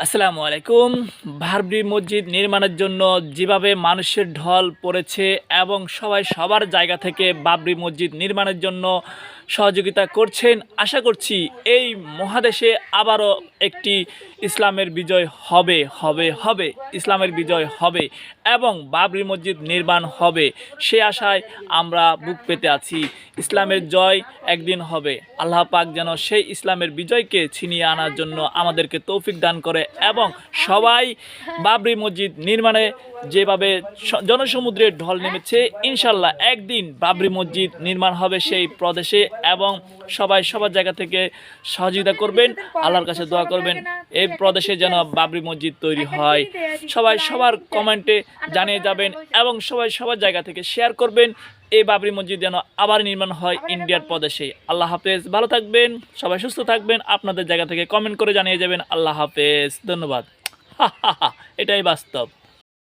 আসসালামু আলাইকুম। বাবরি মসজিদ নির্মাণের জন্য যেভাবে মানুষের ঢল পড়েছে এবং সবাই সবার জায়গা থেকে বাবরি মসজিদ নির্মাণের জন্য সহযোগিতা করছেন, আশা করছি এই মহাদেশে আবারও একটি ইসলামের বিজয় হবে হবে হবে ইসলামের বিজয় হবে এবং বাবরি মসজিদ নির্মাণ হবে, সে আশায় আমরা বুক পেতে আছি। ইসলামের জয় একদিন হবে। আল্লাহ পাক যেন সেই ইসলামের বিজয়কে ছিনিয়ে আনার জন্য আমাদেরকে তৌফিক দান করে এবং সবাই বাবরি মসজিদ নির্মাণে যেভাবে জনসমুদ্রের ঢল নেমেছে, ইনশাল্লাহ একদিন বাবরি মসজিদ নির্মাণ হবে সেই প্রদেশে এবং সবাই সবার জায়গা থেকে সহযোগিতা করবেন, আল্লাহর কাছে দোয়া করবেন এই প্রদেশে যেন বাবরি মসজিদ তৈরি হয়। সবাই সবার কমেন্টে জানিয়ে যাবেন এবং সবাই সবার জায়গা থেকে শেয়ার করবেন এই বাবরি মসজিদ যেন আবার নির্মাণ হয় ইন্ডিয়ার প্রদেশে। আল্লাহ হাফেজ, ভালো থাকবেন, সবাই সুস্থ থাকবেন, আপনাদের জায়গা থেকে কমেন্ট করে জানিয়ে যাবেন। আল্লাহ হাফেজ, ধন্যবাদ। এটাই বাস্তব।